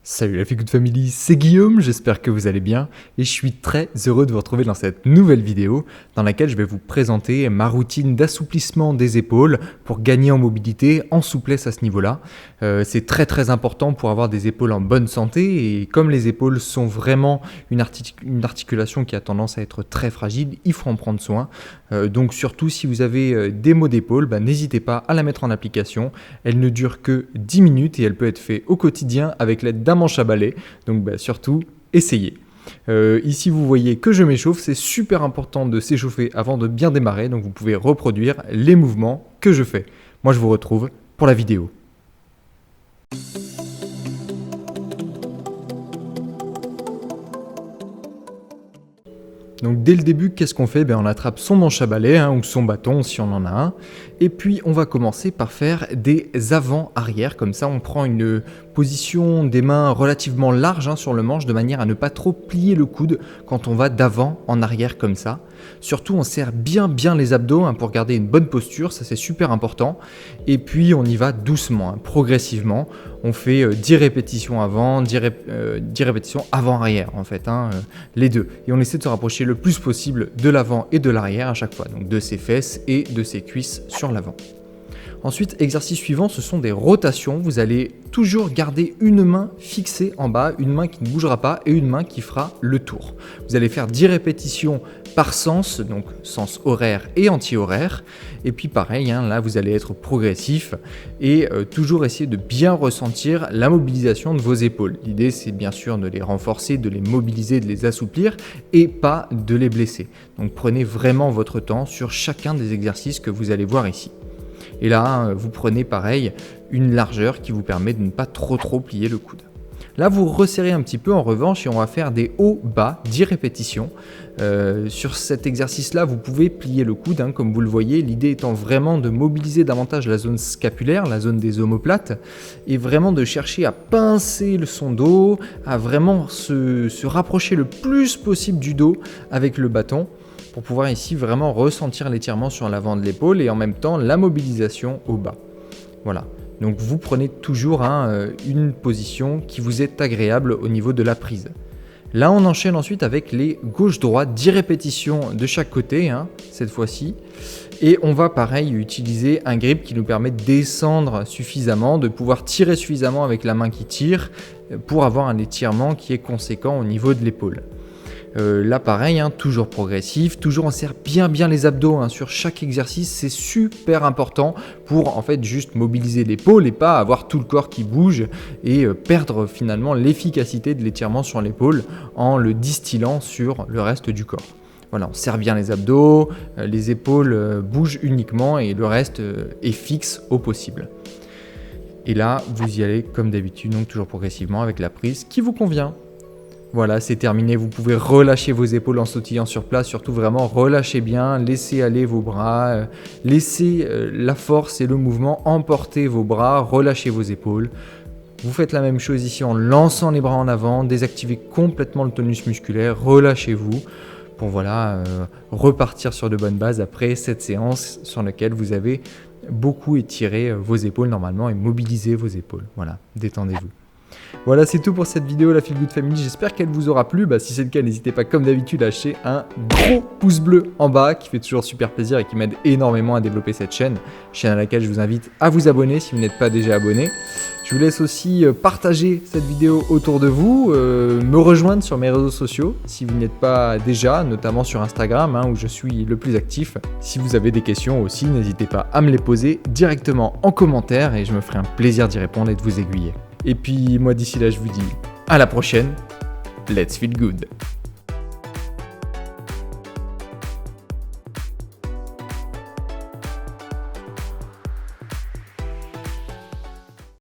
Salut la Feel Good Family, c'est Guillaume, j'espère que vous allez bien et je suis très heureux de vous retrouver dans cette nouvelle vidéo dans laquelle je vais vous présenter ma routine d'assouplissement des épaules pour gagner en mobilité, en souplesse à ce niveau-là. C'est très important pour avoir des épaules en bonne santé et comme les épaules sont vraiment une articulation qui a tendance à être très fragile, il faut en prendre soin. Donc surtout si vous avez des maux d'épaule, n'hésitez pas à la mettre en application. Elle ne dure que 10 minutes et elle peut être faite au quotidien avec l'aide d'un manche à balai, donc surtout essayez. Ici vous voyez que je m'échauffe, c'est super important de s'échauffer avant de bien démarrer, donc vous pouvez reproduire les mouvements que je fais. Moi je vous retrouve pour la vidéo. Donc dès le début, qu'est-ce qu'on fait ? On attrape son manche à balai ou son bâton si on en a un. Et puis on va commencer par faire des avant-arrière. Comme ça, on prend une position des mains relativement large sur le manche de manière à ne pas trop plier le coude quand on va d'avant en arrière comme ça. Surtout, on serre bien les abdos pour garder une bonne posture, ça c'est super important. Et puis on y va doucement, progressivement. On fait 10 répétitions avant, 10 répétitions avant-arrière en fait, les deux. Et on essaie de se rapprocher le plus possible de l'avant et de l'arrière à chaque fois, donc de ses fesses et de ses cuisses sur l'avant. Ensuite, exercice suivant, ce sont des rotations. Vous allez toujours garder une main fixée en bas, une main qui ne bougera pas et une main qui fera le tour. Vous allez faire 10 répétitions par sens, donc sens horaire et anti-horaire. Et puis pareil, là vous allez être progressif et toujours essayer de bien ressentir la mobilisation de vos épaules. L'idée c'est bien sûr de les renforcer, de les mobiliser, de les assouplir et pas de les blesser. Donc prenez vraiment votre temps sur chacun des exercices que vous allez voir ici. Et là, vous prenez pareil une largeur qui vous permet de ne pas trop plier le coude. Là, vous resserrez un petit peu en revanche et on va faire des hauts-bas, 10 répétitions. Sur cet exercice-là, vous pouvez plier le coude, comme vous le voyez. L'idée étant vraiment de mobiliser davantage la zone scapulaire, la zone des omoplates, et vraiment de chercher à pincer son dos, à vraiment se rapprocher le plus possible du dos avec le bâton, pour pouvoir ici vraiment ressentir l'étirement sur l'avant de l'épaule et en même temps la mobilisation au bas. Voilà, donc vous prenez toujours une position qui vous est agréable au niveau de la prise. Là on enchaîne ensuite avec les gauche-droite, 10 répétitions de chaque côté cette fois-ci. Et on va pareil utiliser un grip qui nous permet de descendre suffisamment, de pouvoir tirer suffisamment avec la main qui tire pour avoir un étirement qui est conséquent au niveau de l'épaule. Là pareil, toujours progressif, toujours on serre bien les abdos sur chaque exercice, c'est super important pour en fait juste mobiliser l'épaule et pas avoir tout le corps qui bouge et perdre finalement l'efficacité de l'étirement sur l'épaule en le distillant sur le reste du corps. Voilà, on serre bien les abdos, les épaules bougent uniquement et le reste est fixe au possible. Et là, vous y allez comme d'habitude, donc toujours progressivement avec la prise qui vous convient. Voilà, c'est terminé. Vous pouvez relâcher vos épaules en sautillant sur place. Surtout vraiment, relâchez bien, laissez aller vos bras, laissez la force et le mouvement emporter vos bras, relâchez vos épaules. Vous faites la même chose ici en lançant les bras en avant, désactivez complètement le tonus musculaire, relâchez-vous pour repartir sur de bonnes bases après cette séance sur laquelle vous avez beaucoup étiré vos épaules normalement et mobilisé vos épaules. Voilà, détendez-vous. Voilà, c'est tout pour cette vidéo, la Feel Good Family. J'espère qu'elle vous aura plu. Si c'est le cas, n'hésitez pas, comme d'habitude, à lâcher un gros pouce bleu en bas qui fait toujours super plaisir et qui m'aide énormément à développer cette chaîne à laquelle je vous invite à vous abonner si vous n'êtes pas déjà abonné. Je vous laisse aussi partager cette vidéo autour de vous, me rejoindre sur mes réseaux sociaux si vous n'êtes pas déjà, notamment sur Instagram où je suis le plus actif. Si vous avez des questions aussi, n'hésitez pas à me les poser directement en commentaire et je me ferai un plaisir d'y répondre et de vous aiguiller. Et puis moi d'ici là je vous dis à la prochaine, let's feel good.